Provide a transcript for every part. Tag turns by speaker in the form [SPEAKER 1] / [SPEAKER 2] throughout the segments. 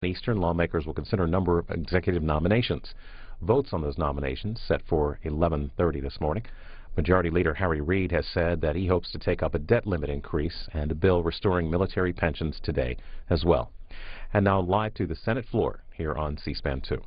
[SPEAKER 1] Eastern, lawmakers will consider a number of executive nominations. Votes on those nominations set for 11:30 this morning. Majority Leader Harry Reid has said that he hopes to take up a debt limit increase and a bill restoring military pensions today as well. And now live to the Senate floor here on C-SPAN 2.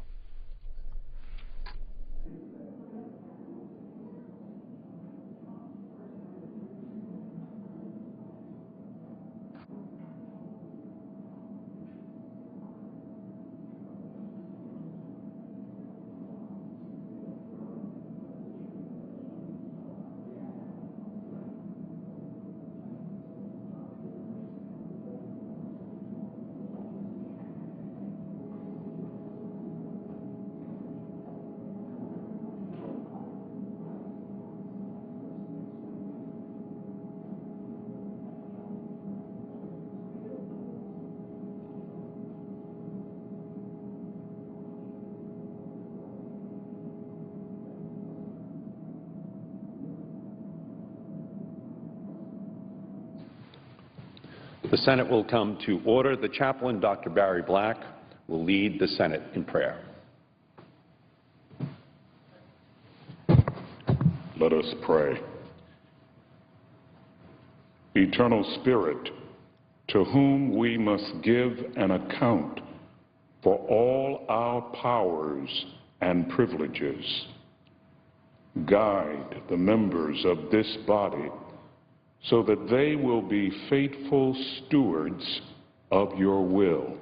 [SPEAKER 2] The Senate will come to order. The chaplain, Dr. Barry Black, will lead the Senate in prayer.
[SPEAKER 3] Let us pray. Eternal Spirit, to whom we must give an account for all our powers and privileges, guide the members of this body so that they will be faithful stewards of your will.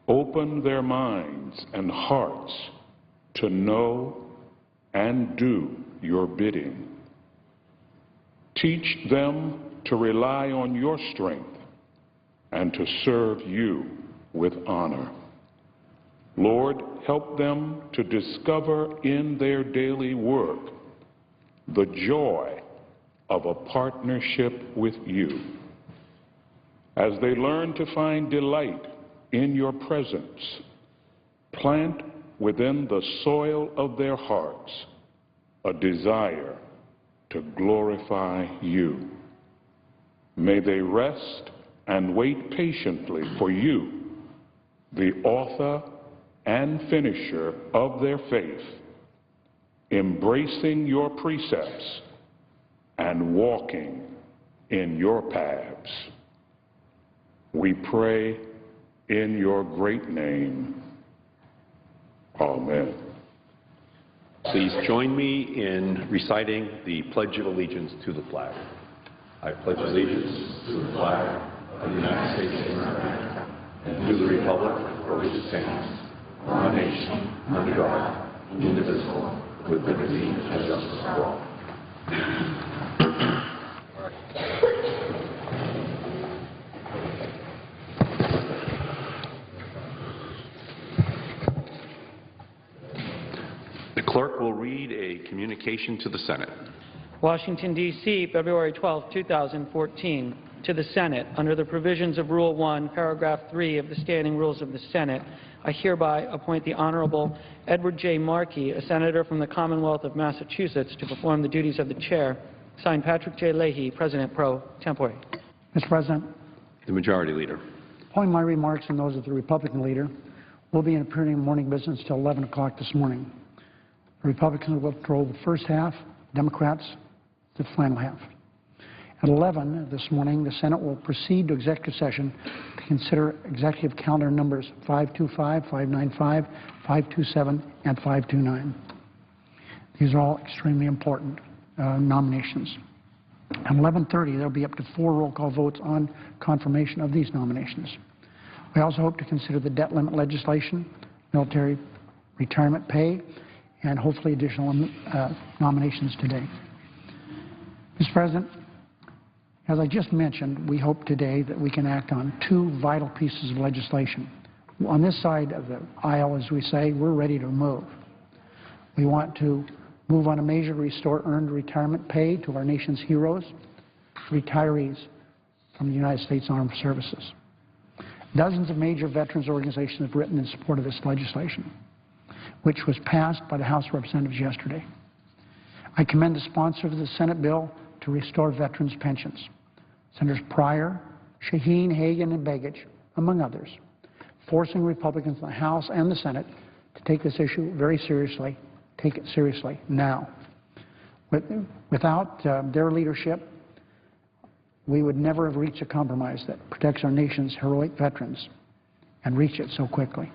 [SPEAKER 3] Open their minds and hearts to know and do your bidding. Teach them to rely on your strength and to serve you with honor. Lord, help them to discover in their daily work the joy of a partnership with you. As they learn to find delight in your presence, plant within the soil of their hearts a desire to glorify you. May they rest and wait patiently for you, the author and finisher of their faith, embracing your precepts and walking in your paths. We pray in your great name. Amen.
[SPEAKER 2] Please join me in reciting the Pledge of Allegiance to the flag. I pledge allegiance to the flag of the United States of America and to the republic for which it stands, one nation, under God, indivisible, with liberty and justice for all. The clerk will read a communication to the Senate.
[SPEAKER 4] Washington, D.C., February 12, 2014. To the Senate, under the provisions of Rule 1, Paragraph 3 of the Standing Rules of the Senate, I hereby appoint the Honorable Edward J. Markey, a senator from the Commonwealth of Massachusetts, to perform the duties of the Chair. Signed, Patrick J. Leahy, President pro tempore.
[SPEAKER 5] Mr. President,
[SPEAKER 2] The Majority Leader.
[SPEAKER 5] following my remarks and those of the Republican leader, we'll be appearing in morning business until 11 o'clock this morning. The Republicans will control the first half, Democrats the final half. At 11 this morning, the Senate will proceed to executive session to consider executive calendar numbers 525, 595, 527, and 529. These are all extremely important nominations. At 11:30, there will be up to 4 roll call votes on confirmation of these nominations. We also hope to consider the debt limit legislation, military retirement pay, and hopefully additional nominations today. Mr. President, as I just mentioned, we hope today that we can act on 2 vital pieces of legislation. On this side of the aisle, as we say, we're ready to move. We want to move on a measure to restore earned retirement pay to our nation's heroes, retirees from the United States Armed Services. Dozens of major veterans organizations have written in support of this legislation, which was passed by the House of Representatives yesterday. I commend the sponsors of the Senate bill to restore veterans' pensions. Senators Pryor, Shaheen, Hagan, and Begich, among others, forcing Republicans in the House and the Senate to take this issue very seriously, take it seriously now. Without their leadership, we would never have reached a compromise that protects our nation's heroic veterans and reach it so quickly.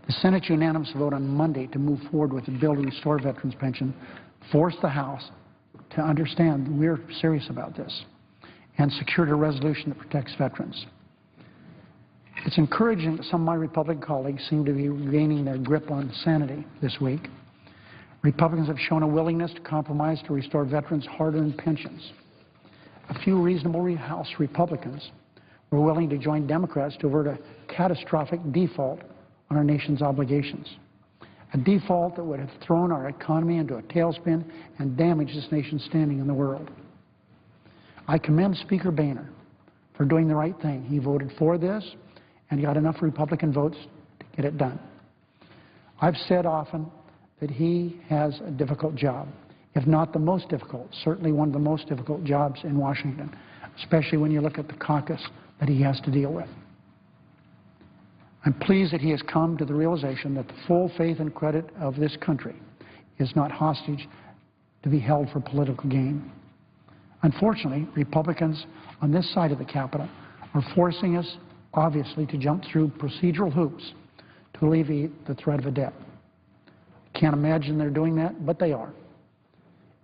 [SPEAKER 5] The Senate's unanimous vote on Monday to move forward with the bill to restore veterans' pension forced the House to understand we're serious about this and secured a resolution that protects veterans. It's encouraging that some of my Republican colleagues seem to be regaining their grip on sanity this week. Republicans have shown a willingness to compromise to restore veterans' hard-earned pensions. A few reasonable House Republicans were willing to join Democrats to avert a catastrophic default on our nation's obligations, a default that would have thrown our economy into a tailspin and damaged this nation's standing in the world. I commend Speaker Boehner for doing the right thing. He voted for this and got enough Republican votes to get it done. I've said often that he has a difficult job, if not the most difficult, certainly one of the most difficult jobs in Washington, especially when you look at the caucus that he has to deal with. I'm pleased that he has come to the realization that the full faith and credit of this country is not hostage to be held for political gain. Unfortunately, Republicans on this side of the Capitol are forcing us, obviously, to jump through procedural hoops to alleviate the threat of a debt. I can't imagine they're doing that, but they are.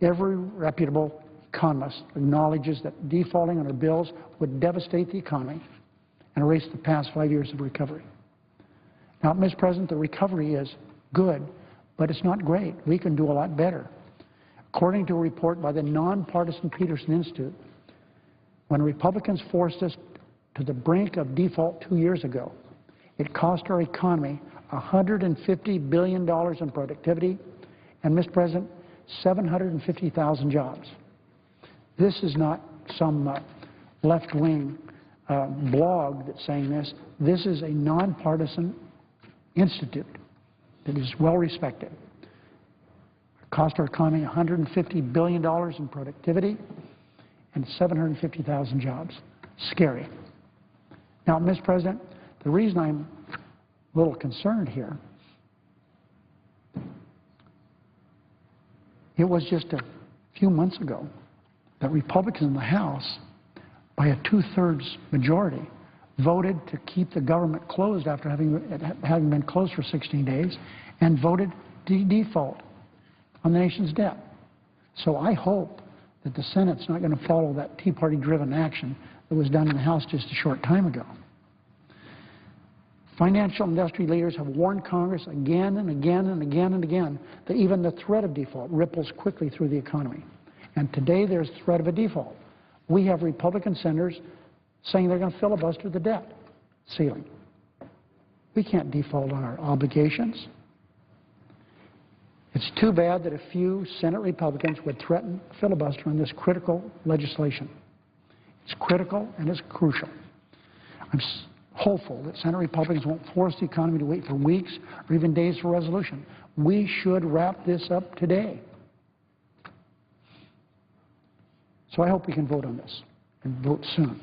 [SPEAKER 5] Every reputable economist acknowledges that defaulting on our bills would devastate the economy and erase the past 5 years of recovery. Now, Mr. President, the recovery is good, but it's not great. We can do a lot better. According to a report by the nonpartisan Peterson Institute, when Republicans forced us to the brink of default 2 years ago, it cost our economy $150 billion in productivity and, Mr. President, 750,000 jobs. This is not some left-wing blog that's saying this. This is a nonpartisan institute that is well respected. It cost our economy $150 billion in productivity and 750,000 jobs. Scary. Now, Mr. President, the reason I'm a little concerned here, it was just a few months ago that Republicans in the House, by a two-thirds majority, voted to keep the government closed after having been closed for 16 days and voted to default on the nation's debt. So I hope that the Senate's not going to follow that Tea Party-driven action that was done in the House just a short time ago. Financial industry leaders have warned Congress again and again and again and again that even the threat of default ripples quickly through the economy. And today there's the threat of a default. We have Republican senators saying they're going to filibuster the debt ceiling. We can't default on our obligations. It's too bad that a few Senate Republicans would threaten filibuster on this critical legislation. It's critical and it's crucial. I'm hopeful that Senate Republicans won't force the economy to wait for weeks or even days for resolution. We should wrap this up today. So I hope we can vote on this and vote soon.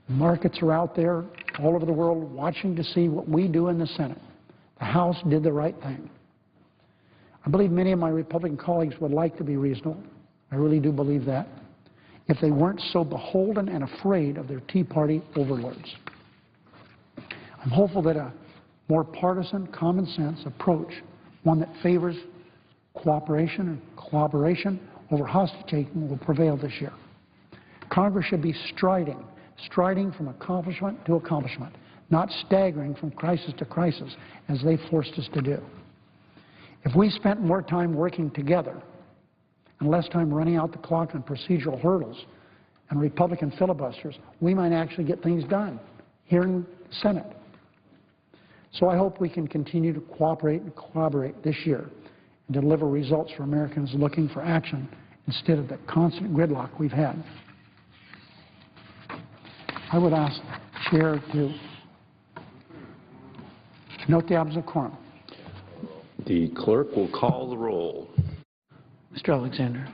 [SPEAKER 5] The markets are out there all over the world watching to see what we do in the Senate. The House did the right thing. I believe many of my Republican colleagues would like to be reasonable. I really do believe that, if they weren't so beholden and afraid of their Tea Party overlords. I'm hopeful that a more partisan, common sense approach, one that favors cooperation and collaboration over hostage-taking, will prevail this year. Congress should be striding from accomplishment to accomplishment, not staggering from crisis to crisis as they forced us to do. If we spent more time working together and less time running out the clock on procedural hurdles and Republican filibusters, we might actually get things done here in the Senate. So I hope we can continue to cooperate and collaborate this year and deliver results for Americans looking for action instead of the constant gridlock we've had. I would ask the Chair to note the absence of quorum.
[SPEAKER 2] The clerk will call the roll.
[SPEAKER 4] Mr. Alexander.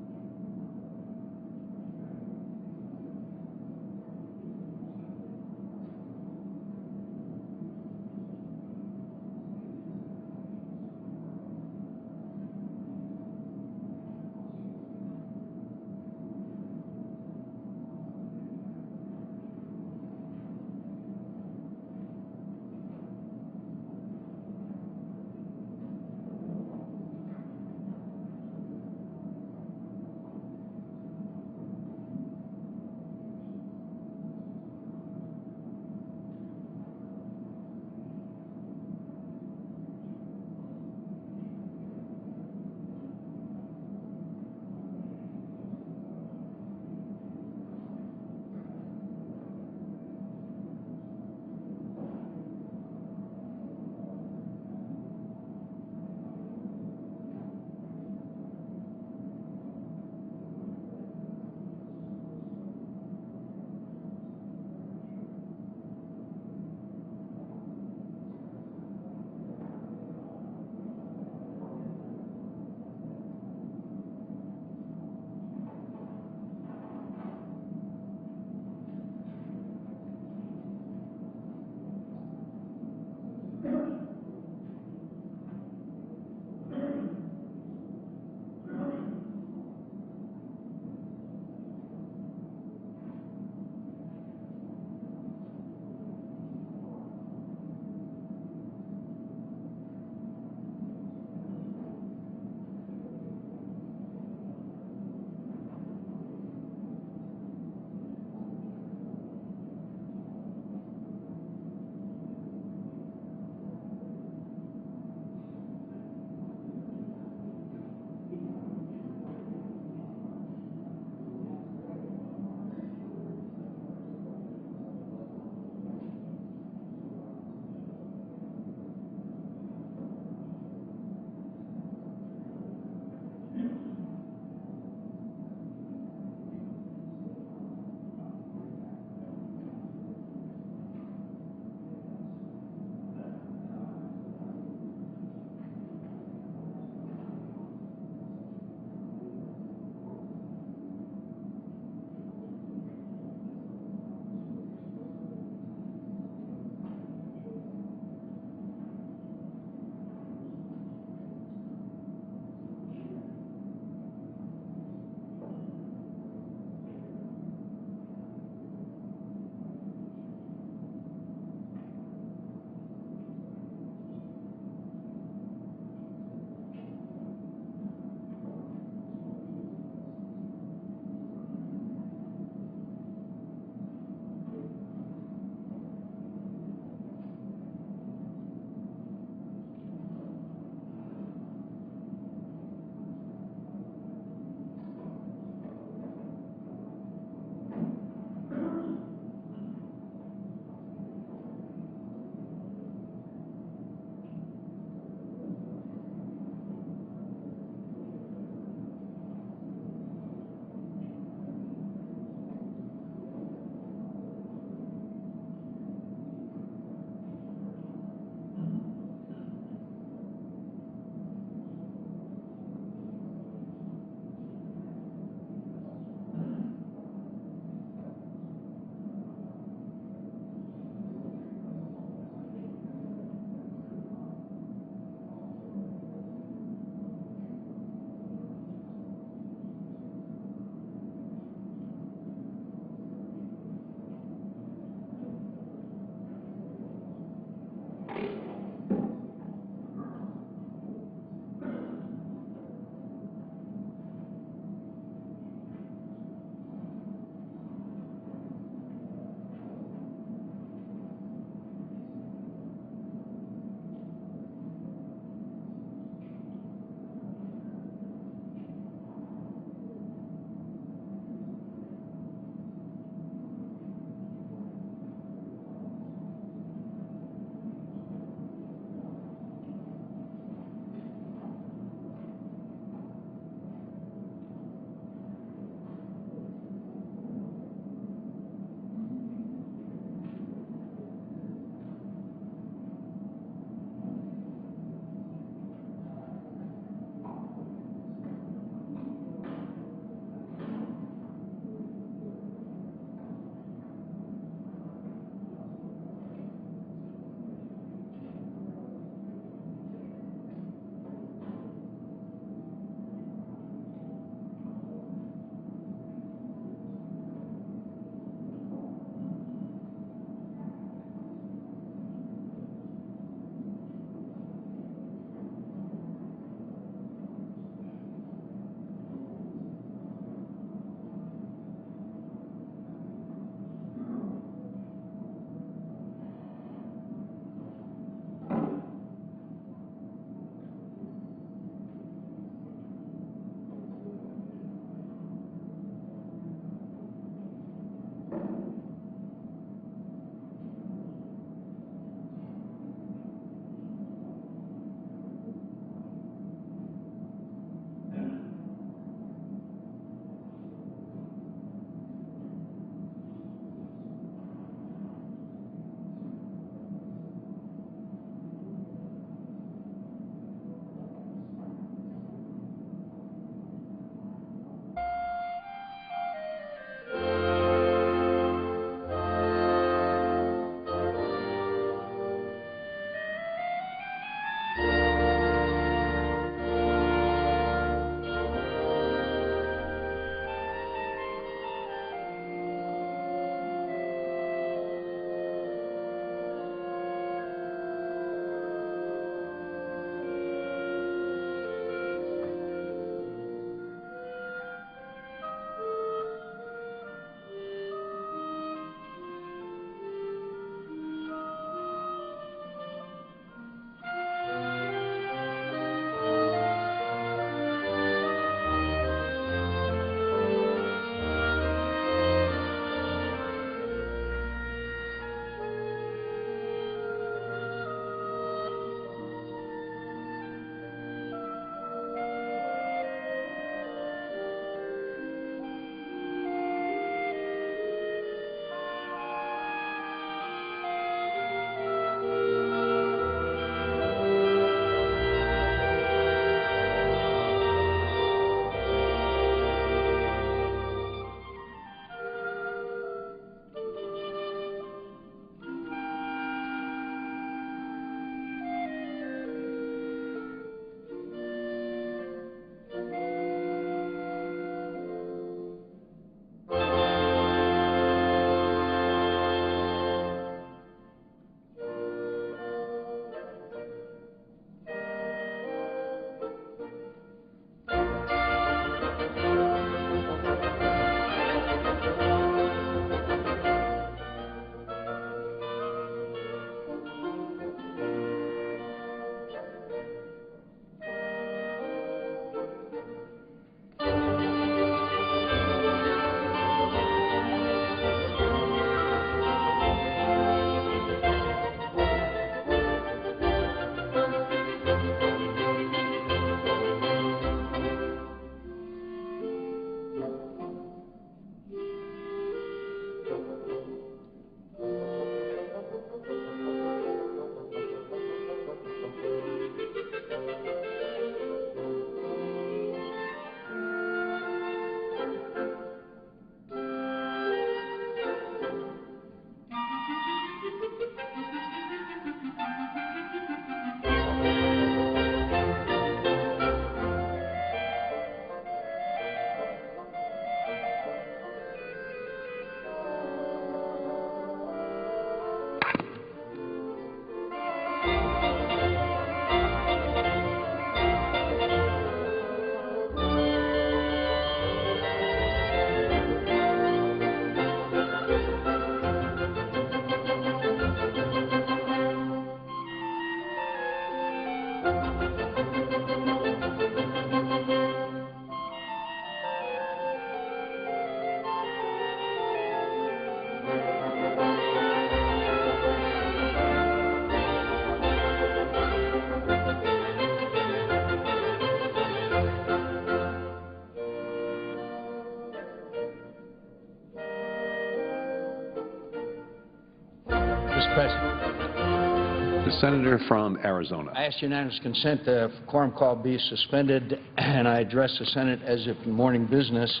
[SPEAKER 4] President.
[SPEAKER 2] The senator from Arizona.
[SPEAKER 4] I ask unanimous consent the quorum call be suspended, and I address the Senate as if in morning business.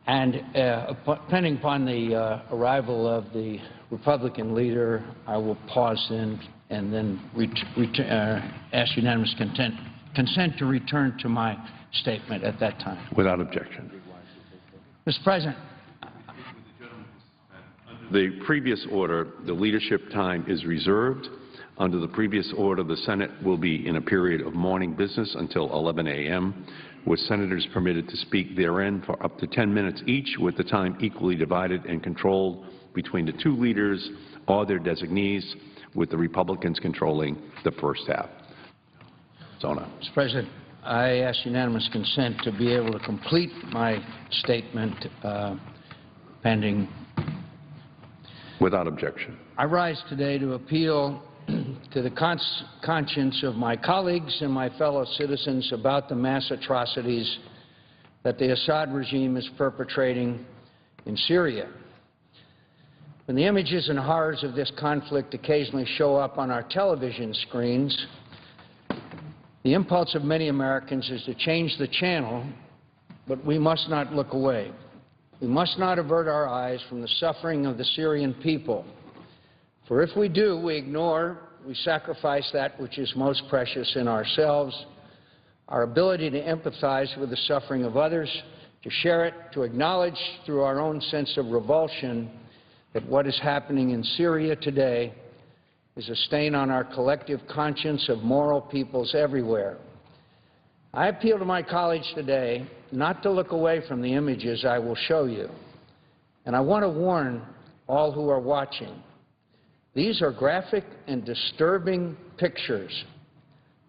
[SPEAKER 4] And depending upon the arrival of the Republican leader, I will pause then and then ask unanimous consent to return to my statement at that time.
[SPEAKER 2] Without objection.
[SPEAKER 4] Mr. President.
[SPEAKER 2] The previous order, the leadership time is reserved. Under the previous order, the Senate will be in a period of morning business until 11 a.m., with senators permitted to speak therein for up to 10 minutes each, with the time equally divided and controlled between the two leaders or their designees, with the Republicans controlling the first half. Zona.
[SPEAKER 4] Mr. President, I ask unanimous consent to be able to complete my statement pending.
[SPEAKER 2] Without objection.
[SPEAKER 4] I rise today to appeal to the conscience of my colleagues and my fellow citizens about the mass atrocities that the Assad regime is perpetrating in Syria. When the images and horrors of this conflict occasionally show up on our television screens, the impulse of many Americans is to change the channel, but we must not look away. We must not avert our eyes from the suffering of the Syrian people. For if we do, we ignore, we sacrifice that which is most precious in ourselves, our ability to empathize with the suffering of others, to share it, to acknowledge through our own sense of revulsion that what is happening in Syria today is a stain on our collective conscience of moral peoples everywhere. I appeal to my colleagues today not to look away from the images I will show you. And I want to warn all who are watching. These are graphic and disturbing pictures,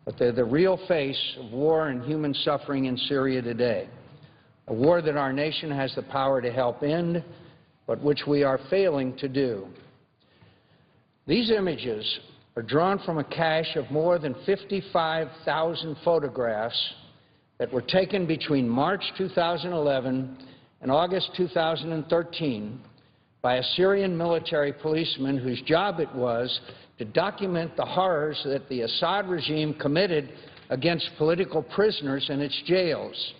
[SPEAKER 4] but they're the real face of war and human suffering in Syria today, a war that our nation has the power to help end, but which we are failing to do. These images are drawn from a cache of more than 55,000 photographs that were taken between March 2011 and August 2013 by a Syrian military policeman whose job it was to document the horrors that the Assad regime committed against political prisoners in its jails.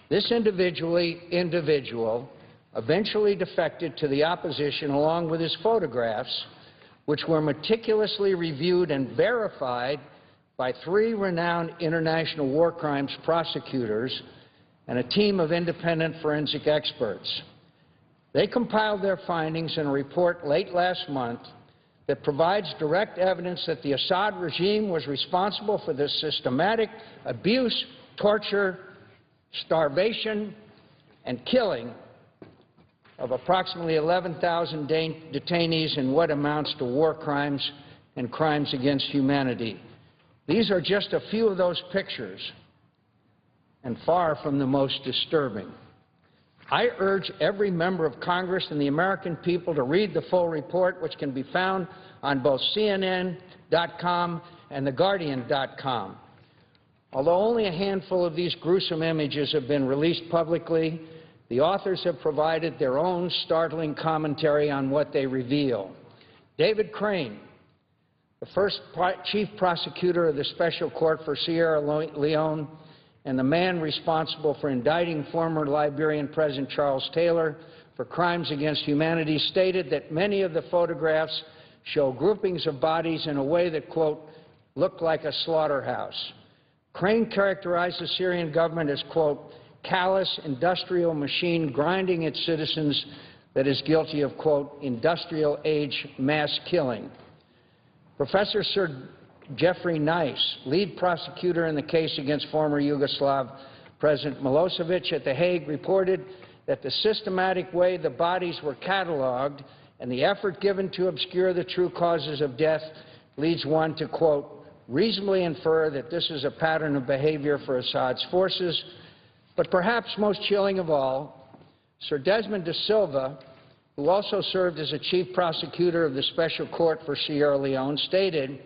[SPEAKER 4] This individual eventually defected to the opposition along with his photographs, which were meticulously reviewed and verified by 3 renowned international war crimes prosecutors and a team of independent forensic experts. They compiled their findings in a report late last month that provides direct evidence that the Assad regime was responsible for the systematic abuse, torture, starvation, and killing of approximately 11,000 detainees in what amounts to war crimes and crimes against humanity. These are just a few of those pictures, and far from the most disturbing. I urge every member of Congress and the American people to read the full report, which can be found on both CNN.com and TheGuardian.com. Although only a handful of these gruesome images have been released publicly, the authors have provided their own startling commentary on what they reveal. David Crane, the first chief prosecutor of the Special Court for Sierra Leone and the man responsible for indicting former Liberian President Charles Taylor for crimes against humanity, stated that many of the photographs show groupings of bodies in a way that, quote, looked like a slaughterhouse. Crane characterized the Syrian government as, quote, callous industrial machine grinding its citizens that is guilty of, quote, industrial age mass killing. Professor Sir Jeffrey Nice, lead prosecutor in the case against former Yugoslav President Milosevic at The Hague, reported that the systematic way the bodies were cataloged and the effort given to obscure the true causes of death leads one to, quote, reasonably infer that this is a pattern of behavior for Assad's forces. But perhaps most chilling of all, Sir Desmond de Silva, who also served as a chief prosecutor of the Special Court for Sierra Leone, stated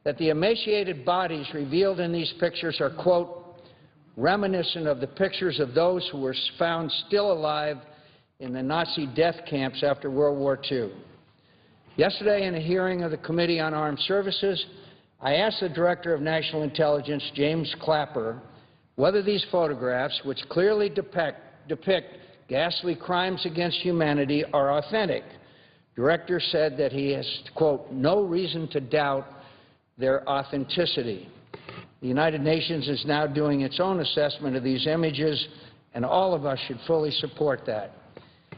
[SPEAKER 4] that the emaciated bodies revealed in these pictures are, quote, reminiscent of the pictures of those who were found still alive in the Nazi death camps after World War II.
[SPEAKER 6] Yesterday, in a hearing of the Committee on Armed Services, I asked the Director of National Intelligence, James Clapper, whether these photographs, which clearly depict ghastly crimes against humanity, are authentic. The Director said that he has, quote, no reason to doubt their authenticity. The United Nations is now doing its own assessment of these images, and all of us should fully support that.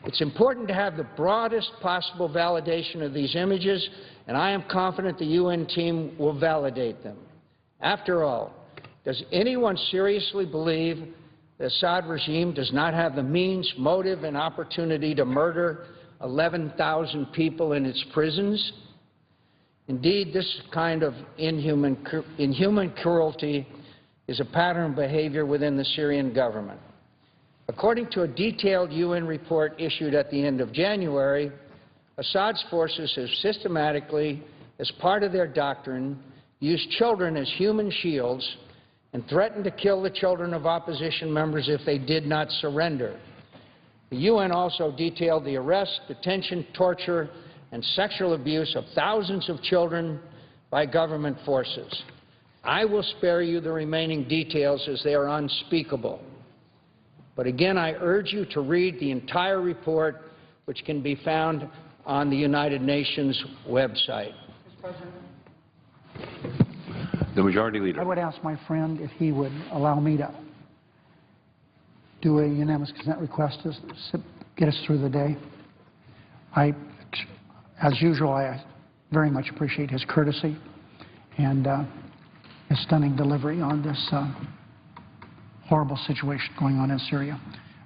[SPEAKER 6] It's important to have the broadest possible validation of these images, and I am confident the UN team will validate them. After all, does anyone seriously believe the Assad regime does not have the means, motive, and opportunity to murder 11,000 people in its prisons? Indeed, this kind of inhuman cruelty is a pattern of behavior within the Syrian government. According to a detailed UN report issued at the end of January, Assad's forces have systematically, as part of their doctrine, used children as human shields and threatened to kill the children of opposition members if they did not surrender. The UN also detailed the arrest, detention, torture, and sexual abuse of thousands of children by government forces. I will spare you the remaining details as they are unspeakable. But again, I urge you to read the entire report, which can be found on the United Nations website.
[SPEAKER 5] Mr. President,
[SPEAKER 2] The Majority Leader.
[SPEAKER 5] I would ask my friend if he would allow me to do a unanimous consent request to get us through the day. As usual, I very much appreciate his courtesy and his stunning delivery on this horrible situation going on in Syria.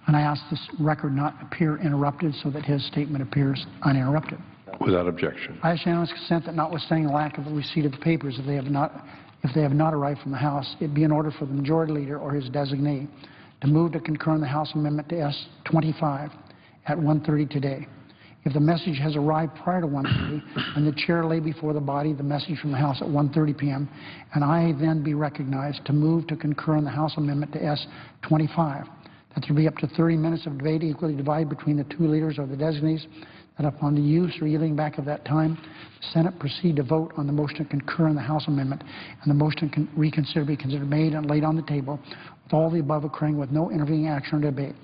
[SPEAKER 5] And I ask this record not appear interrupted so that his statement appears uninterrupted.
[SPEAKER 2] Without objection.
[SPEAKER 5] I ask unanimous consent that notwithstanding the lack of the receipt of the papers, if they have not arrived from the House, it be in order for the Majority Leader or his designee to move to concur in the House Amendment to S-25 at 1:30 today. If the message has arrived prior to 1:30, and the Chair lay before the body the message from the House at 1:30 p.m., and I then be recognized to move to concur in the House Amendment to S-25, that there be up to 30 minutes of debate equally divided between the two leaders or the designees, that upon the use or yielding back of that time, the Senate proceed to vote on the motion to concur in the House Amendment, and the motion to reconsider be considered made and laid on the table, with all the above occurring with no intervening action or debate.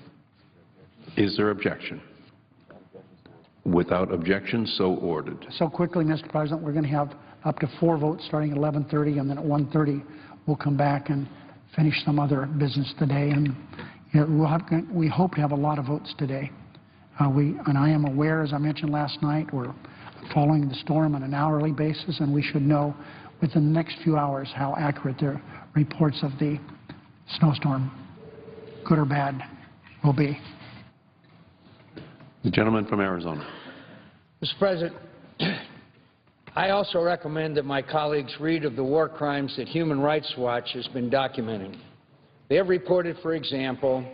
[SPEAKER 2] Is there objection? Without objection, so ordered.
[SPEAKER 5] So quickly, Mr. President, we're going to have up to 4 votes starting at 11:30, and then at 1:30 we'll come back and finish some other business today. And you know, we hope to have a lot of votes today. And I am aware, as I mentioned last night, we're following the storm on an hourly basis, and we should know within the next few hours how accurate the reports of the snowstorm, good or bad, will be.
[SPEAKER 2] The gentleman from Arizona.
[SPEAKER 6] Mr. President, I also recommend that my colleagues read of the war crimes that Human Rights Watch has been documenting. They have reported, for example,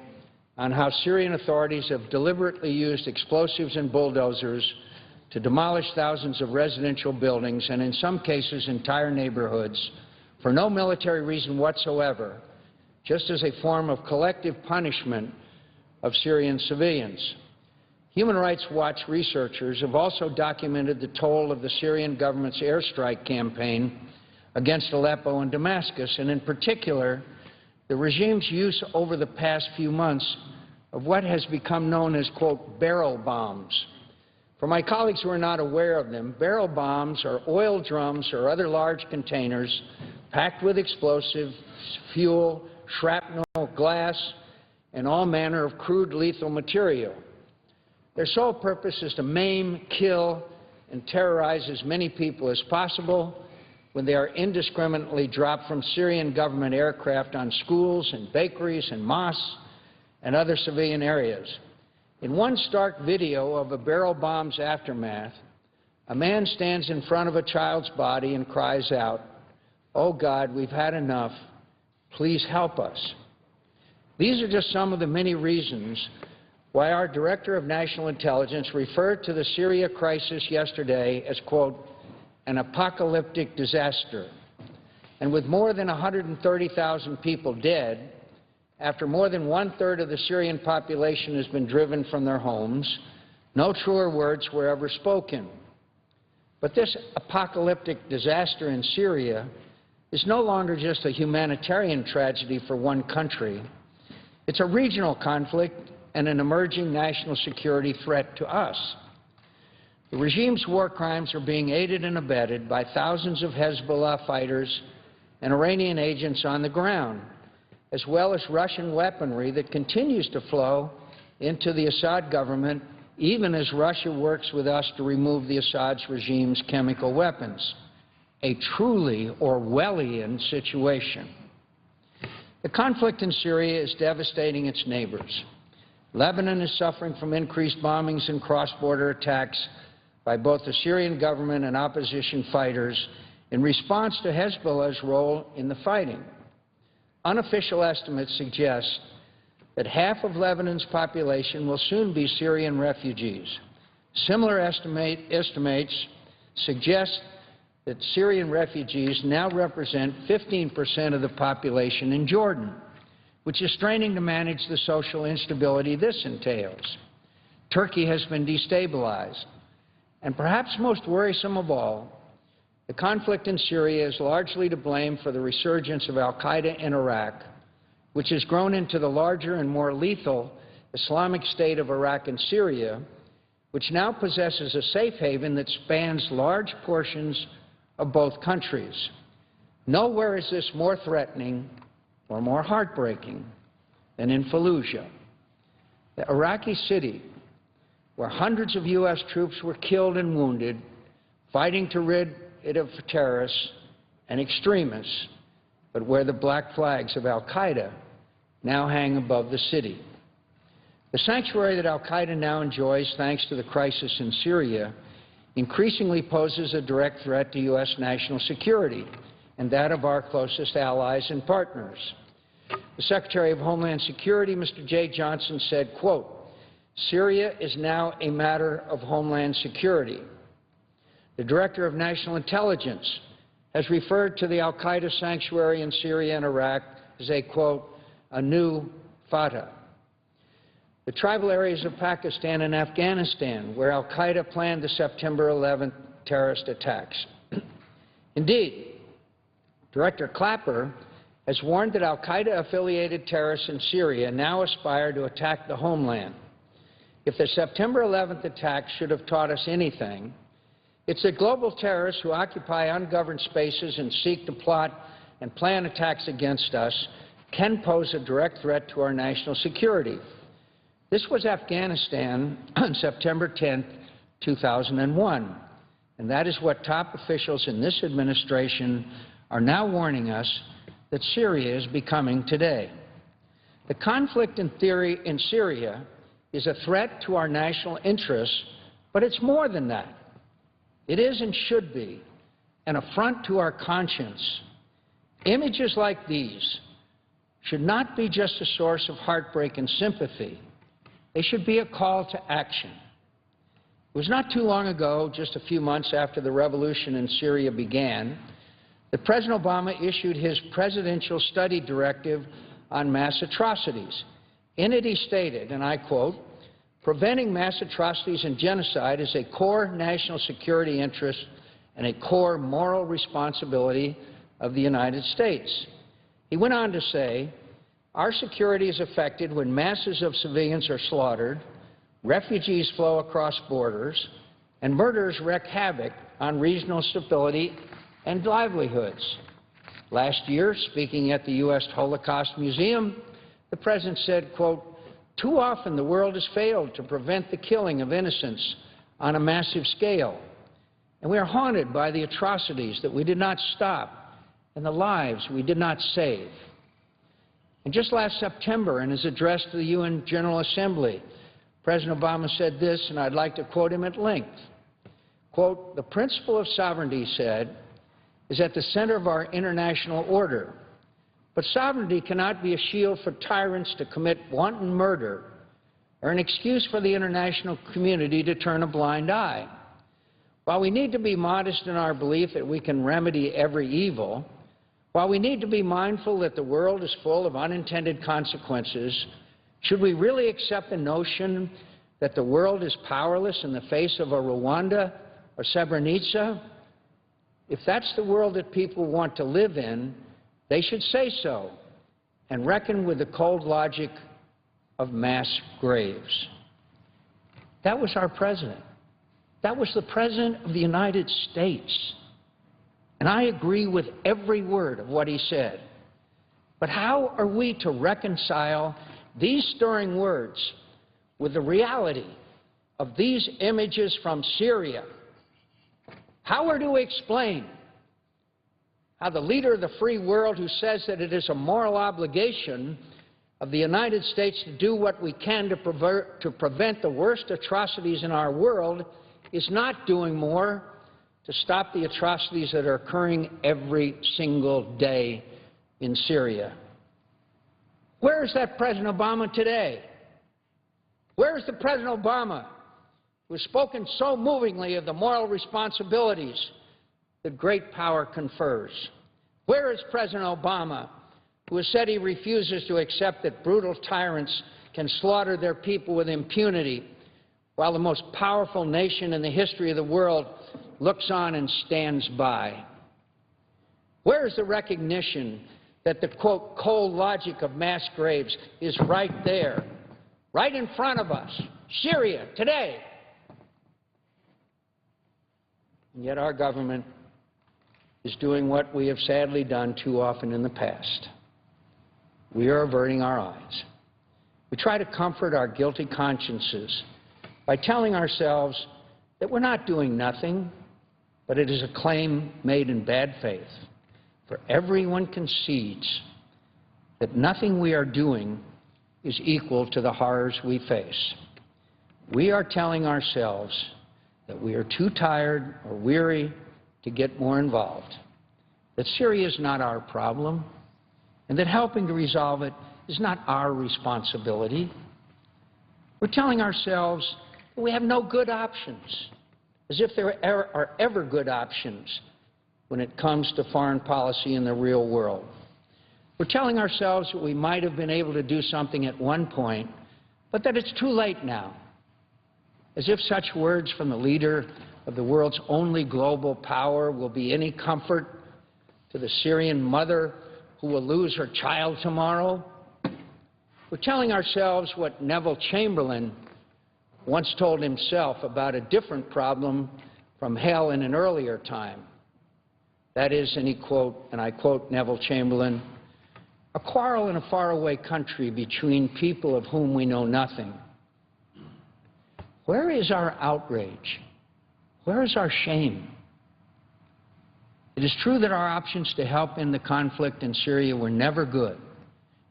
[SPEAKER 6] on how Syrian authorities have deliberately used explosives and bulldozers to demolish thousands of residential buildings and, in some cases, entire neighborhoods for no military reason whatsoever, just as a form of collective punishment of Syrian civilians. Human Rights Watch researchers have also documented the toll of the Syrian government's airstrike campaign against Aleppo and Damascus, and in particular, the regime's use over the past few months of what has become known as, quote, barrel bombs. For my colleagues who are not aware of them, barrel bombs are oil drums or other large containers packed with explosives, fuel, shrapnel, glass, and all manner of crude lethal material. Their sole purpose is to maim, kill, and terrorize as many people as possible when they are indiscriminately dropped from Syrian government aircraft on schools and bakeries and mosques and other civilian areas. In one stark video of a barrel bomb's aftermath, a man stands in front of a child's body and cries out, "Oh God, we've had enough. Please help us." These are just some of the many reasons why our Director of National Intelligence referred to the Syria crisis yesterday as, quote, an apocalyptic disaster. And with more than 130,000 people dead, after more than 1/3 of the Syrian population has been driven from their homes, no truer words were ever spoken. But this apocalyptic disaster in Syria is no longer just a humanitarian tragedy for one country. It's a regional conflict and an emerging national security threat to us. The regime's war crimes are being aided and abetted by thousands of Hezbollah fighters and Iranian agents on the ground, as well as Russian weaponry that continues to flow into the Assad government, even as Russia works with us to remove the Assad regime's chemical weapons. A truly Orwellian situation. The conflict in Syria is devastating its neighbors. Lebanon is suffering from increased bombings and cross-border attacks by both the Syrian government and opposition fighters in response to Hezbollah's role in the fighting. Unofficial estimates suggest that half of Lebanon's population will soon be Syrian refugees. Similar estimates suggest that Syrian refugees now represent 15% of the population in Jordan, which is straining to manage the social instability this entails. Turkey has been destabilized. And perhaps most worrisome of all, the conflict in Syria is largely to blame for the resurgence of al-Qaeda in Iraq, which has grown into the larger and more lethal Islamic State of Iraq and Syria, which now possesses a safe haven that spans large portions of both countries. Nowhere is this more threatening or more heartbreaking than in Fallujah, the Iraqi city where hundreds of U.S. troops were killed and wounded fighting to rid it of terrorists and extremists, but where the black flags of al-Qaeda now hang above the city. The sanctuary that al-Qaeda now enjoys, thanks to the crisis in Syria, increasingly poses a direct threat to U.S. national security and that of our closest allies and partners. The Secretary of Homeland Security, Mr. J. Johnson, said, quote, "Syria is now a matter of homeland security." The Director of National Intelligence has referred to the al-Qaeda sanctuary in Syria and Iraq as a, quote, "a new Fatah." The tribal areas of Pakistan and Afghanistan, where al-Qaeda planned the September 11th terrorist attacks. Indeed, Director Clapper has warned that al-Qaeda-affiliated terrorists in Syria now aspire to attack the homeland. If the September 11th attacks should have taught us anything, it's that global terrorists who occupy ungoverned spaces and seek to plot and plan attacks against us can pose a direct threat to our national security. This was Afghanistan on September 10, 2001, and that is what top officials in this administration are now warning us that Syria is becoming today. The conflict in theory in Syria is a threat to our national interests, but it's more than that. It is and should be an affront to our conscience. Images like these should not be just a source of heartbreak and sympathy. They should be a call to action. It was not too long ago, just a few months after the revolution in Syria began, that President Obama issued his presidential study directive on mass atrocities. In it he stated, and I quote, "Preventing mass atrocities and genocide is a core national security interest and a core moral responsibility of the United States." He went on to say, "Our security is affected when masses of civilians are slaughtered, refugees flow across borders, and murderers wreak havoc on regional stability and livelihoods." Last year, speaking at the U.S. Holocaust Museum, the President said, quote, "Too often the world has failed to prevent the killing of innocents on a massive scale, and we are haunted by the atrocities that we did not stop and the lives we did not save." And just last September, in his address to the UN General Assembly, President Obama said this, and I'd like to quote him at length. Quote, "The principle of sovereignty," he said, "is at the center of our international order. But sovereignty cannot be a shield for tyrants to commit wanton murder or an excuse for the international community to turn a blind eye. While we need to be modest in our belief that we can remedy every evil, while we need to be mindful that the world is full of unintended consequences, should we really accept the notion that the world is powerless in the face of a Rwanda or Srebrenica, if that's the world that people want to live in, they should say so and reckon with the cold logic of mass graves. That was our president. That was the President of the United States. And I agree with every word of what he said. But how are we to reconcile these stirring words with the reality of these images from Syria? How are to explain how the leader of the free world, who says that it is a moral obligation of the United States to do what we can to prevent the worst atrocities in our world, is not doing more to stop the atrocities that are occurring every single day in Syria? Where is that President Obama today? Where is the President Obama who has spoken so movingly of the moral responsibilities that great power confers? Where is President Obama, who has said he refuses to accept that brutal tyrants can slaughter their people with impunity, while the most powerful nation in the history of the world looks on and stands by? Where is the recognition that the, quote, cold logic of mass graves is right there, right in front of us, Syria, today? And yet our government is doing what we have sadly done too often in the past. We are averting our eyes. We try to comfort our guilty consciences by telling ourselves that we're not doing nothing, but it is a claim made in bad faith. For everyone concedes that nothing we are doing is equal to the horrors we face. We are telling ourselves that we are too tired or weary to get more involved, that Syria is not our problem, and that helping to resolve it is not our responsibility. We're telling ourselves that we have no good options, as if there are ever good options when it comes to foreign policy in the real world. We're telling ourselves that we might have been able to do something at one point, but that it's too late now, as if such words from the leader of the world's only global power will be any comfort to the Syrian mother who will lose her child tomorrow. We're telling ourselves what Neville Chamberlain once told himself about a different problem from hell in an earlier time. That is, and I quote Neville Chamberlain, "A quarrel in a faraway country between people of whom we know nothing." Where is our outrage? Where is our shame? It is true that our options to help in the conflict in Syria were never good,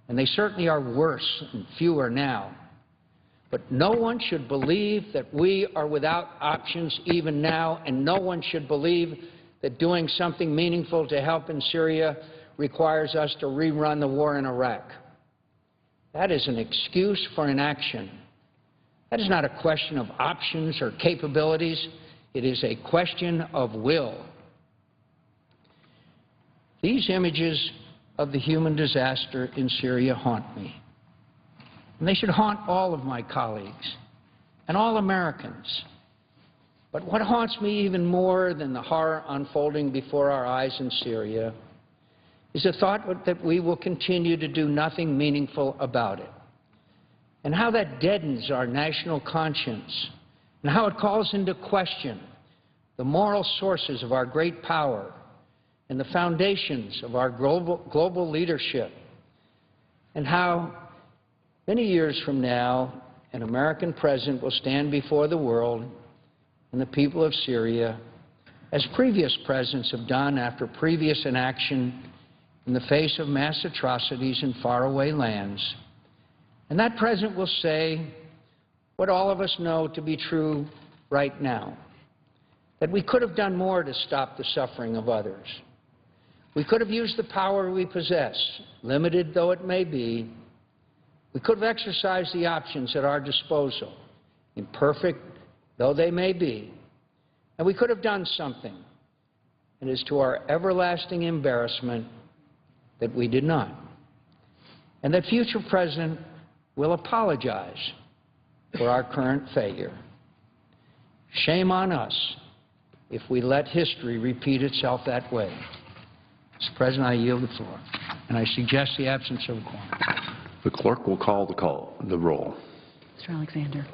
[SPEAKER 6] and they certainly are worse and fewer now. But no one should believe that we are without options even now, and no one should believe that doing something meaningful to help in Syria requires us to rerun the war in Iraq. That is an excuse for inaction. That is not a question of options or capabilities. It is a question of will. These images of the human disaster in Syria haunt me. And they should haunt all of my colleagues and all Americans. But what haunts me even more than the horror unfolding before our eyes in Syria is the thought that we will continue to do nothing meaningful about it, and how that deadens our national conscience, and how it calls into question the moral sources of our great power and the foundations of our global leadership, and how many years from now an American president will stand before the world and the people of Syria, as previous presidents have done after previous inaction in the face of mass atrocities in faraway lands. And that president will say what all of us know to be true right now, that we could have done more to stop the suffering of others. We could have used the power we possess, limited though it may be. We could have exercised the options at our disposal, imperfect though they may be, and we could have done something. It is to our everlasting embarrassment that we did not. And that future president will apologize for our current failure. Shame on us if we let history repeat itself that way. Mr. President, I yield the floor, and I suggest the absence of a quorum.
[SPEAKER 2] The clerk will call the roll.
[SPEAKER 7] Mr. Alexander.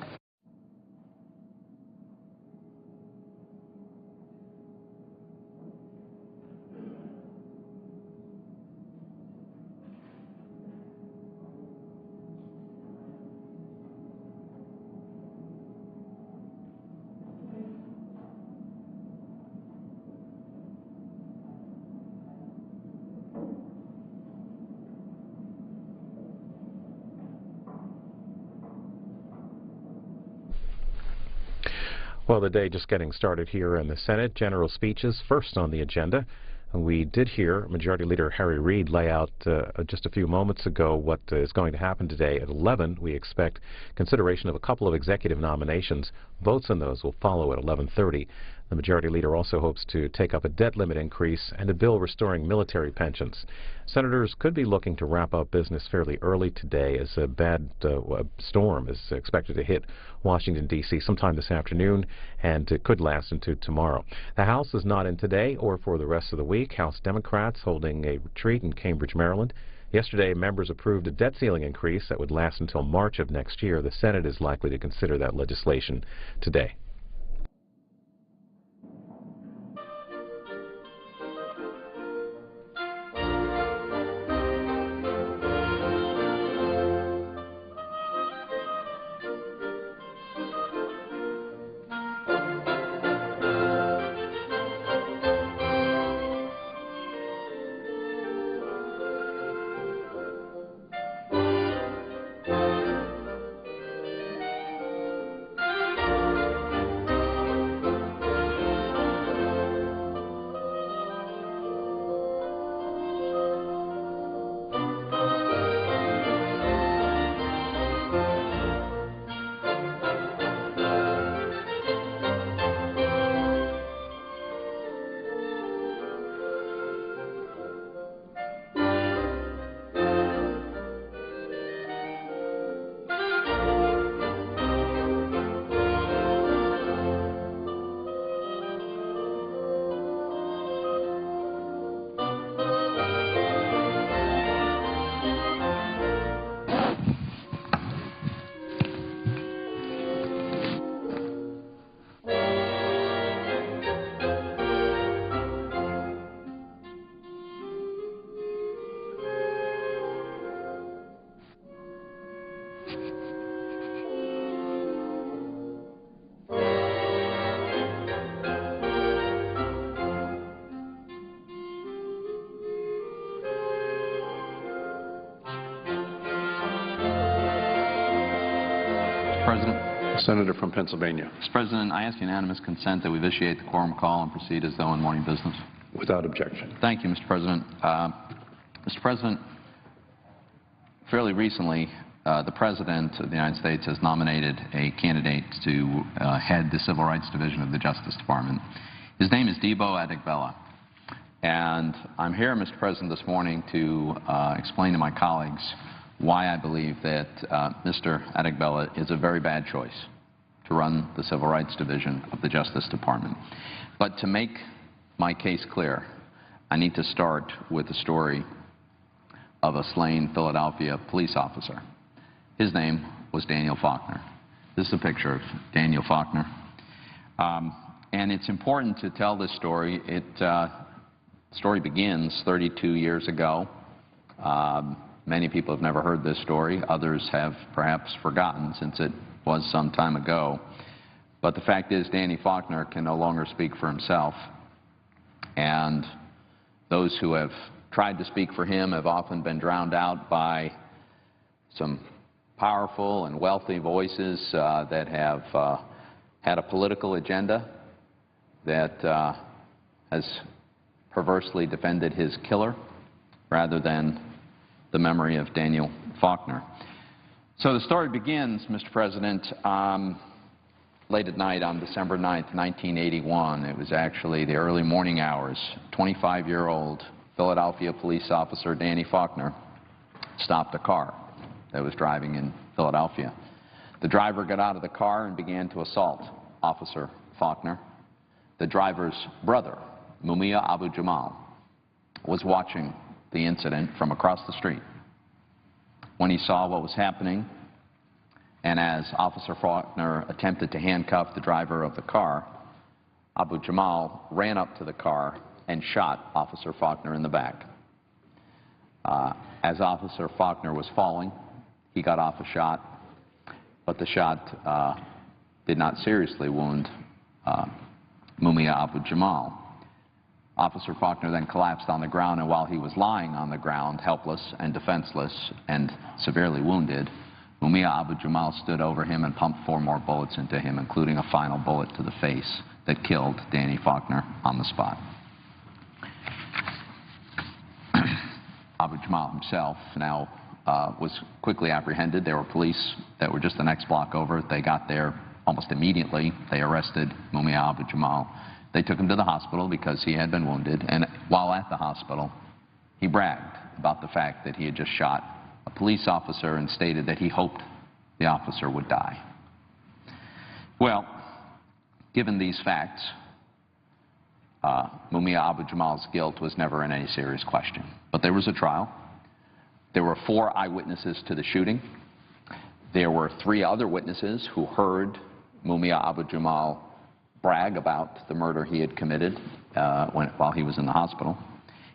[SPEAKER 1] Well, the day just getting started here in the Senate. General speeches first on the agenda. We did hear Majority Leader Harry Reid lay out just a few moments ago what is going to happen today. At 11, we expect consideration of a couple of executive nominations. Votes on those will follow at 11:30. The Majority Leader also hopes to take up a debt limit increase and a bill restoring military pensions. Senators could be looking to wrap up business fairly early today as a bad storm is expected to hit Washington, D.C. sometime this afternoon, and it could last into tomorrow. The House is not in today or for the rest of the week. House Democrats holding a retreat in Cambridge, Maryland. Yesterday, members approved a debt ceiling increase that would last until March of next year. The Senate is likely to consider that legislation today.
[SPEAKER 8] President.
[SPEAKER 2] Senator from Pennsylvania.
[SPEAKER 8] Mr. President, I ask unanimous consent that we vitiate the quorum call and proceed as though in morning business.
[SPEAKER 2] Without objection.
[SPEAKER 8] Thank you, Mr. President. Mr. President, fairly recently, the President of the United States has nominated a candidate to head the Civil Rights Division of the Justice Department. His name is Debo Adegbela. And I'm here, Mr. President, this morning to explain to my colleagues why I believe that Mr. Adegbela is a very bad choice to run the Civil Rights Division of the Justice Department. But to make my case clear, I need to start with the story of a slain Philadelphia police officer. His name was Daniel Faulkner. This is a picture of Daniel Faulkner. And it's important to tell this story. The story begins 32 years ago. Many people have never heard this story. Others have perhaps forgotten since it was some time ago. But the fact is, Danny Faulkner can no longer speak for himself. And those who have tried to speak for him have often been drowned out by some powerful and wealthy voices that have had a political agenda that has perversely defended his killer rather than the memory of Daniel Faulkner. So the story begins, Mr. President, late at night on December 9th, 1981. It was actually the early morning hours. 25-year-old Philadelphia police officer Danny Faulkner stopped a car that was driving in Philadelphia. The driver got out of the car and began to assault Officer Faulkner the driver's brother, Mumia Abu Jamal, was watching the incident from across the street. When he saw what was happening, and as Officer Faulkner attempted to handcuff the driver of the car, Abu Jamal ran up to the car and shot Officer Faulkner in the back. As Officer Faulkner was falling, he got off a shot, but the shot did not seriously wound Mumia Abu Jamal. Officer Faulkner then collapsed on the ground, and while he was lying on the ground, helpless and defenseless and severely wounded, Mumia Abu Jamal stood over him and pumped 4 more bullets into him, including a final bullet to the face that killed Danny Faulkner on the spot. Abu Jamal himself now was quickly apprehended. There were police that were just the next block over. They got there almost immediately. They arrested Mumia Abu Jamal. They took him to the hospital because he had been wounded, and while at the hospital, he bragged about the fact that he had just shot a police officer and stated that he hoped the officer would die. Well, given these facts, Mumia Abu Jamal's guilt was never in any serious question. But there was a trial. There were 4 eyewitnesses to the shooting. There were 3 other witnesses who heard Mumia Abu Jamal brag about the murder he had committed while he was in the hospital.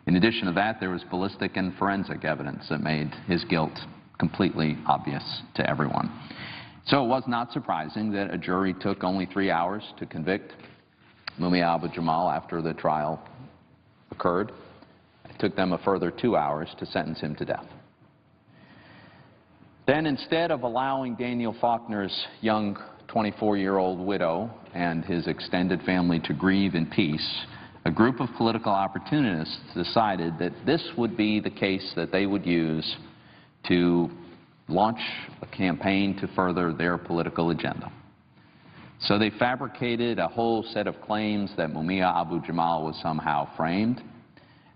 [SPEAKER 8] In addition to that, there was ballistic and forensic evidence that made his guilt completely obvious to everyone. So it was not surprising that a jury took only 3 hours to convict Mumia Abu Jamal after the trial occurred. It took them a further 2 hours to sentence him to death. Then, instead of allowing Daniel Faulkner's young 24-year-old widow and his extended family to grieve in peace, a group of political opportunists decided that this would be the case that they would use to launch a campaign to further their political agenda. So they fabricated a whole set of claims that Mumia Abu Jamal was somehow framed.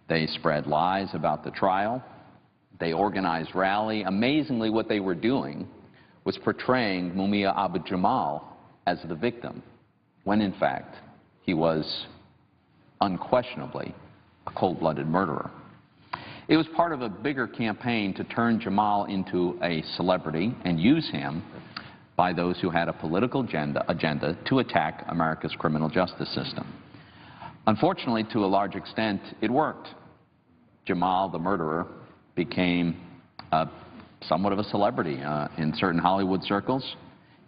[SPEAKER 8] They spread lies about the trial. They organized rally. Amazingly, what they were doing was portraying Mumia Abu Jamal as the victim, when in fact he was unquestionably a cold-blooded murderer. It was part of a bigger campaign to turn Jamal into a celebrity and use him by those who had a political agenda to attack America's criminal justice system. Unfortunately, to a large extent, it worked. Jamal, the murderer, became somewhat of a celebrity in certain Hollywood circles.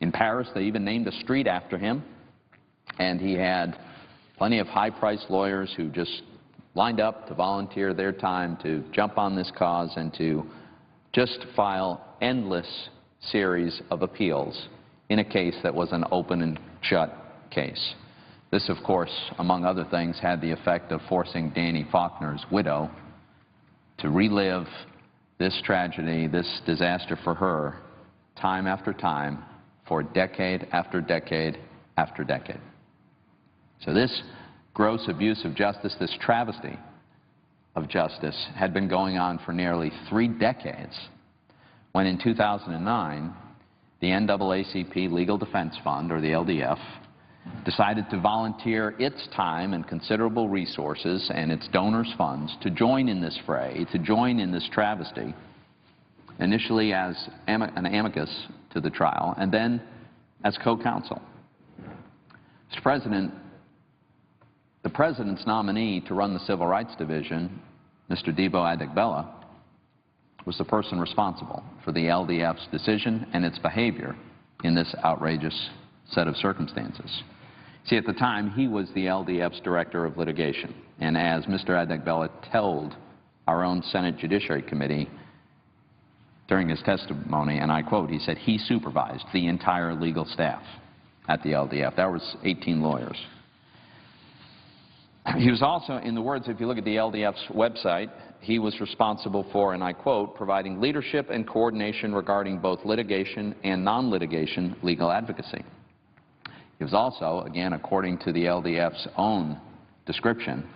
[SPEAKER 8] In Paris, they even named a street after him, and he had plenty of high-priced lawyers who just lined up to volunteer their time to jump on this cause and to just file endless series of appeals in a case that was an open and shut case. This, of course, among other things, had the effect of forcing Danny Faulkner's widow to relive this tragedy, this disaster for her, time after time, for decade after decade after decade. So this gross abuse of justice, this travesty of justice, had been going on for nearly 3 decades, when in 2009, the NAACP Legal Defense Fund, or the LDF, decided to volunteer its time and considerable resources and its donors' funds to join in this fray, to join in this travesty, initially as an amicus to the trial, and then as co-counsel. Mr. President, the President's nominee to run the Civil Rights Division, Mr. Debo Adegbela, was the person responsible for the LDF's decision and its behavior in this outrageous set of circumstances. See, at the time, he was the LDF's Director of Litigation, and as Mr. Adegbela told our own Senate Judiciary Committee during his testimony, and I quote, he said he supervised the entire legal staff at the LDF. That was 18 lawyers. He was also, in the words, if you look at the LDF's website, he was responsible for, and I quote, providing leadership and coordination regarding both litigation and non-litigation legal advocacy. He was also, again, according to the LDF's own description,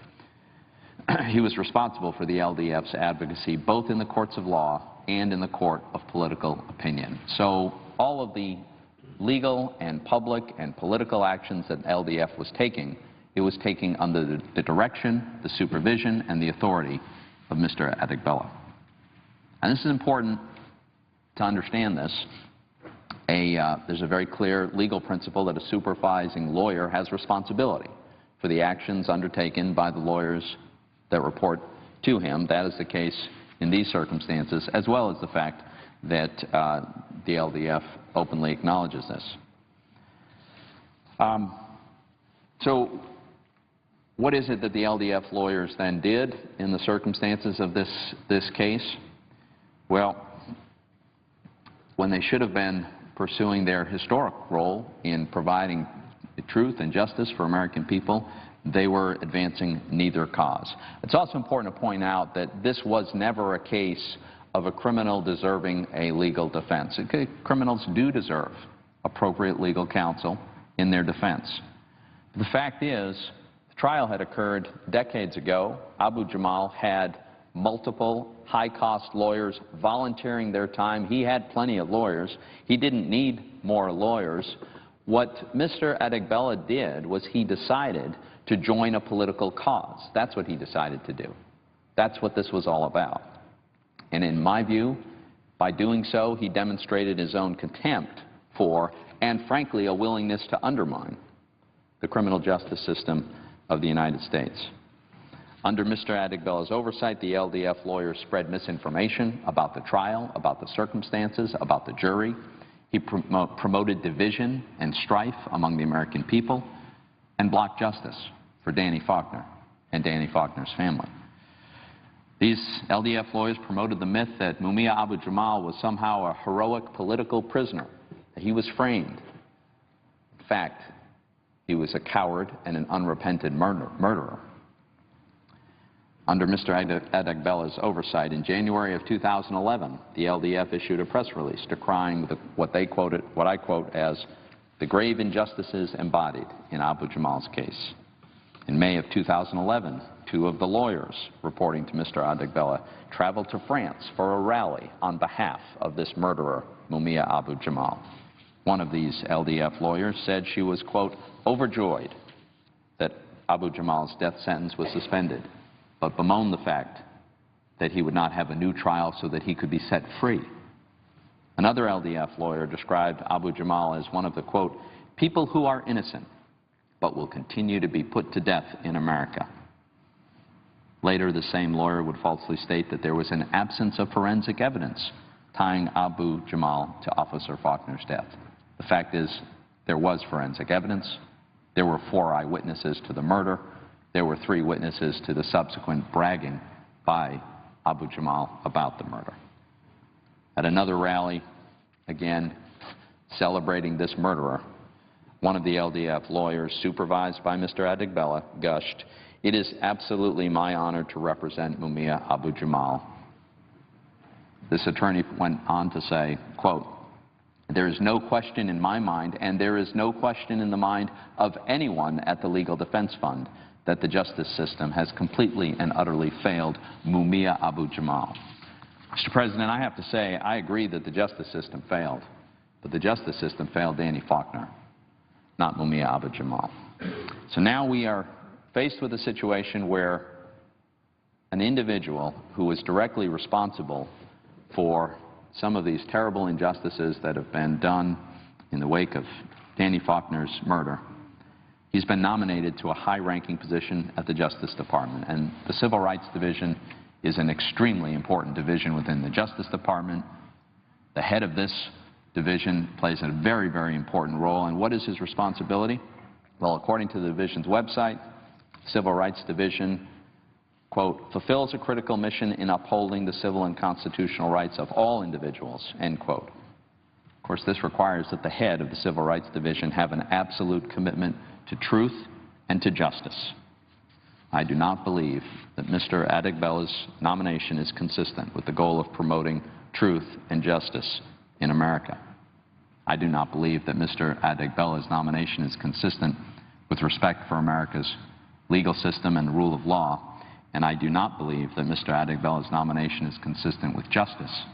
[SPEAKER 8] he was responsible for the LDF's advocacy both in the courts of law and in the court of political opinion. So all of the legal and public and political actions that LDF was taking it was taking under the direction, the supervision, and the authority of Mr. Adegbella. And this is important to understand this. There's a very clear legal principle that a supervising lawyer has responsibility for the actions undertaken by the lawyers that report to him. That is the case in these circumstances, as well as the fact that the LDF openly acknowledges this. So what is it that the LDF lawyers then did in the circumstances of this case? Well, when they should have been pursuing their historic role in providing truth and justice for American people, they were advancing neither cause. It's also important to point out that this was never a case of a criminal deserving a legal defense. Criminals do deserve appropriate legal counsel in their defense. The fact is, the trial had occurred decades ago. Abu Jamal had multiple high-cost lawyers volunteering their time. He had plenty of lawyers. He didn't need more lawyers. What Mr. Adegbella did was he decided to join a political cause. That's what he decided to do. That's what this was all about. And in my view, by doing so, he demonstrated his own contempt for, and frankly, a willingness to undermine the criminal justice system of the United States. Under Mr. Adegbella's oversight, the LDF lawyers spread misinformation about the trial, about the circumstances, about the jury. He promoted division and strife among the American people and blocked justice for Danny Faulkner and Danny Faulkner's family. These LDF lawyers promoted the myth that Mumia Abu Jamal was somehow a heroic political prisoner, that he was framed. In fact, he was a coward and an unrepentant murderer. Under Mr. Adegbella's oversight, in January of 2011, the LDF issued a press release decrying what I quote as the grave injustices embodied in Abu Jamal's case. In May of 2011, two of the lawyers reporting to Mr. Adegbella traveled to France for a rally on behalf of this murderer, Mumia Abu Jamal. One of these LDF lawyers said she was, quote, overjoyed that Abu Jamal's death sentence was suspended, but bemoaned the fact that he would not have a new trial so that he could be set free. Another LDF lawyer described Abu Jamal as one of the, quote, people who are innocent but will continue to be put to death in America. Later, the same lawyer would falsely state that there was an absence of forensic evidence tying Abu Jamal to Officer Faulkner's death. The fact is, there was forensic evidence. There were 4 eyewitnesses to the murder. There were 3 witnesses to the subsequent bragging by Abu Jamal about the murder. At another rally, again, celebrating this murderer, one of the LDF lawyers, supervised by Mr. Adegbella, gushed, "It is absolutely my honor to represent Mumia Abu Jamal." This attorney went on to say, quote, there is no question in my mind, and there is no question in the mind of anyone at the Legal Defense Fund, that the justice system has completely and utterly failed Mumia Abu Jamal. Mr. President, I have to say, I agree that the justice system failed, but the justice system failed Danny Faulkner, not Mumia Abu Jamal. So now we are faced with a situation where an individual who is directly responsible for some of these terrible injustices that have been done in the wake of Danny Faulkner's murder, he's been nominated to a high-ranking position at the Justice Department. And the Civil Rights Division is an extremely important division within the Justice Department. The head of this division plays a very, very important role. And what is his responsibility? Well, according to the division's website, Civil Rights Division, quote, fulfills a critical mission in upholding the civil and constitutional rights of all individuals, end quote. Of course, this requires that the head of the Civil Rights Division have an absolute commitment to truth and to justice. I do not believe that Mr. Adegbella's nomination is consistent with the goal of promoting truth and justice in America. I do not believe that Mr. Adegbella's nomination is consistent with respect for America's legal system and rule of law, and I do not believe that Mr. Adegbella's nomination is consistent with justice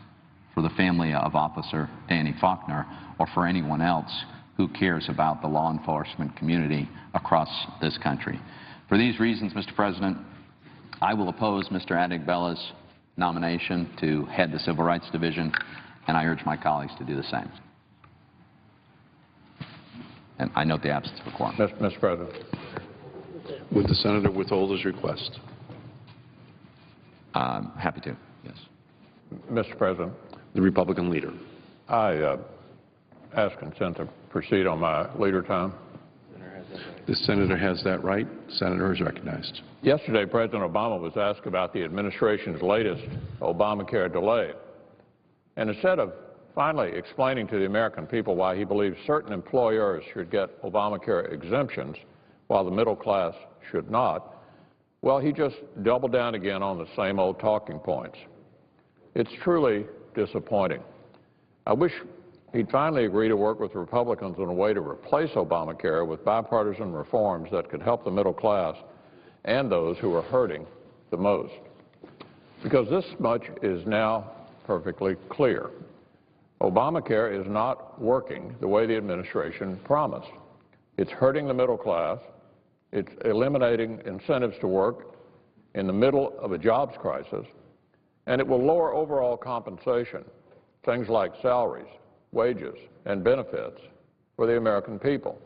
[SPEAKER 8] for the family of Officer Danny Faulkner or for anyone else who cares about the law enforcement community across this country. For these reasons, Mr. President, I will oppose Mr. Adegbella's nomination to head the Civil Rights Division, and I urge my colleagues to do the same. And I note the absence of a quorum.
[SPEAKER 2] Mr. President.
[SPEAKER 7] Would the senator withhold his request?
[SPEAKER 8] Happy to, yes.
[SPEAKER 2] Mr. President,
[SPEAKER 7] The Republican leader.
[SPEAKER 2] I ask consent to proceed on my leader time.
[SPEAKER 7] The senator has that right. Senator is recognized.
[SPEAKER 2] Yesterday, President Obama was asked about the administration's latest Obamacare delay. And instead of finally explaining to the American people why he believes certain employers should get Obamacare exemptions while the middle class should not, well, he just doubled down again on the same old talking points. It's truly disappointing. I wish he'd finally agree to work with Republicans on a way to replace Obamacare with bipartisan reforms that could help the middle class and those who are hurting the most. Because this much is now perfectly clear. Obamacare is not working the way the administration promised. It's hurting the middle class. It's eliminating incentives to work in the middle of a jobs crisis. And it will lower overall compensation, things like salaries, wages, and benefits for the American people,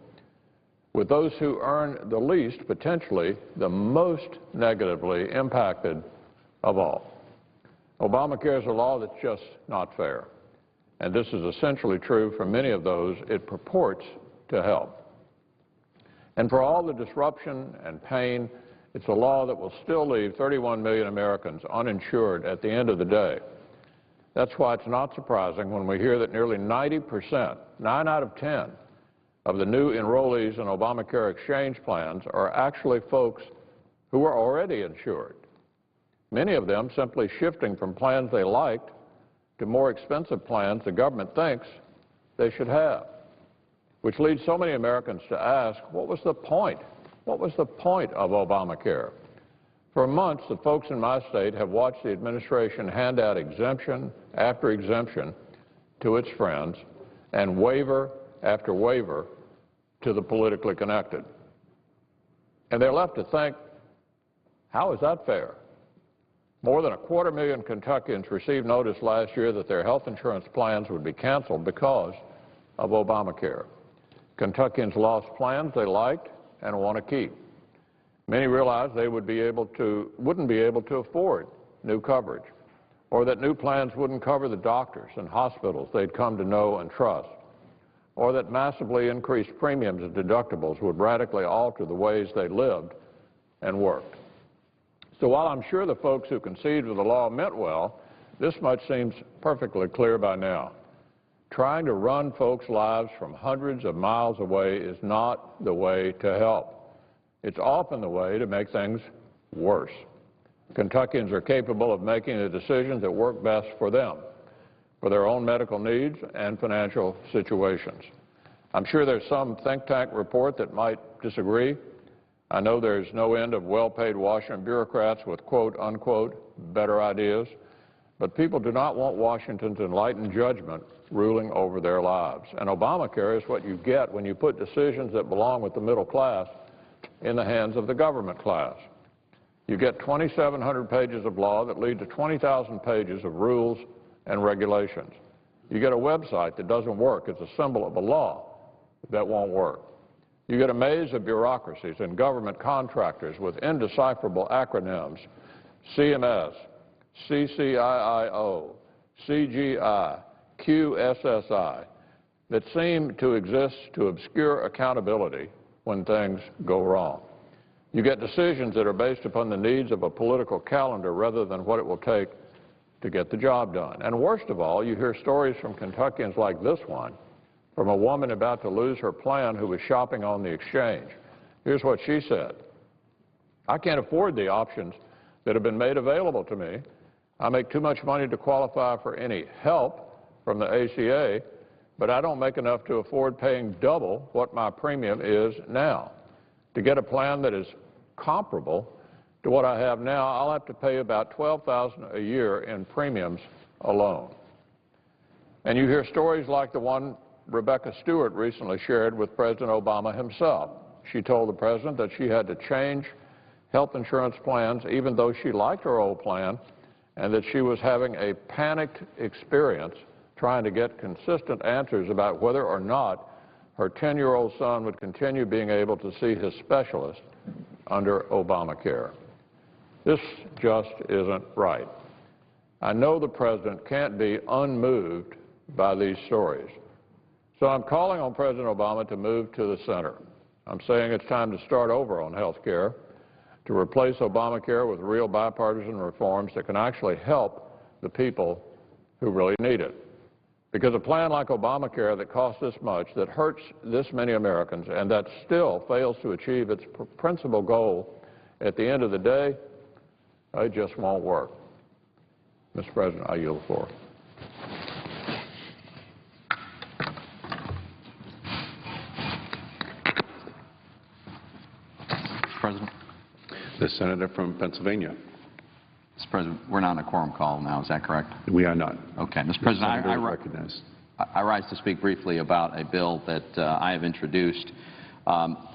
[SPEAKER 2] with those who earn the least potentially the most negatively impacted of all. Obamacare is a law that's just not fair, and this is essentially true for many of those it purports to help. And for all the disruption and pain, it's a law that will still leave 31 million Americans uninsured at the end of the day. That's why it's not surprising when we hear that nearly 90%, 9 out of 10, of the new enrollees in Obamacare exchange plans are actually folks who are already insured, many of them simply shifting from plans they liked to more expensive plans the government thinks they should have, which leads so many Americans to ask, what was the point? What was the point of Obamacare? For months, the folks in my state have watched the administration hand out exemption after exemption to its friends and waiver after waiver to the politically connected. And they're left to think, how is that fair? More than 250,000 Kentuckians received notice last year that their health insurance plans would be canceled because of Obamacare. Kentuckians lost plans they liked and want to keep. Many realized they wouldn't be able to afford new coverage, or that new plans wouldn't cover the doctors and hospitals they'd come to know and trust, or that massively increased premiums and deductibles would radically alter the ways they lived and worked. So while I'm sure the folks who conceived of the law meant well, this much seems perfectly clear by now. Trying to run folks' lives from hundreds of miles away is not the way to help. It's often the way to make things worse. Kentuckians are capable of making the decisions that work best for them, for their own medical needs and financial situations. I'm sure there's some think tank report that might disagree. I know there's no end of well-paid Washington bureaucrats with quote, unquote, better ideas, but people do not want Washington's enlightened judgment ruling over their lives. And Obamacare is what you get when you put decisions that belong with the middle class in the hands of the government class. You get 2,700 pages of law that lead to 20,000 pages of rules and regulations. You get a website that doesn't work. It's a symbol of a law that won't work. You get a maze of bureaucracies and government contractors with indecipherable acronyms, CMS, CCIIO, CGI, QSSI, that seem to exist to obscure accountability when things go wrong. You get decisions that are based upon the needs of a political calendar rather than what it will take to get the job done. And worst of all, you hear stories from Kentuckians like this one, from a woman about to lose her plan who was shopping on the exchange. Here's what she said. I can't afford the options that have been made available to me. I make too much money to qualify for any help from the ACA, but I don't make enough to afford paying double what my premium is now. To get a plan that is comparable to what I have now, I'll have to pay about $12,000 a year in premiums alone. And you hear stories like the one
[SPEAKER 9] Rebecca Stewart recently shared with President Obama himself. She told the president that she had to change health insurance plans even though she liked her old plan, and that she was having a panicked experience trying to get consistent answers about whether or not her 10-year-old son would continue being able to see his specialist under Obamacare. This just isn't right. I know the president can't be unmoved by these stories. So I'm calling on President Obama to move to the center. I'm saying it's time to start over on health care, to replace Obamacare with real bipartisan reforms that can actually help the people who really need it. Because a plan like Obamacare that costs this much, that hurts this many Americans, and that still fails to achieve its principal goal at the end of the day, it just won't work. Mr. President, I yield the floor.
[SPEAKER 8] Mr. President.
[SPEAKER 7] The senator from Pennsylvania.
[SPEAKER 8] Mr. President, we're not in a quorum call now, is that correct?
[SPEAKER 7] We are not.
[SPEAKER 8] Okay. Mr. President,
[SPEAKER 7] recognized.
[SPEAKER 8] I rise to speak briefly about a bill that I have introduced.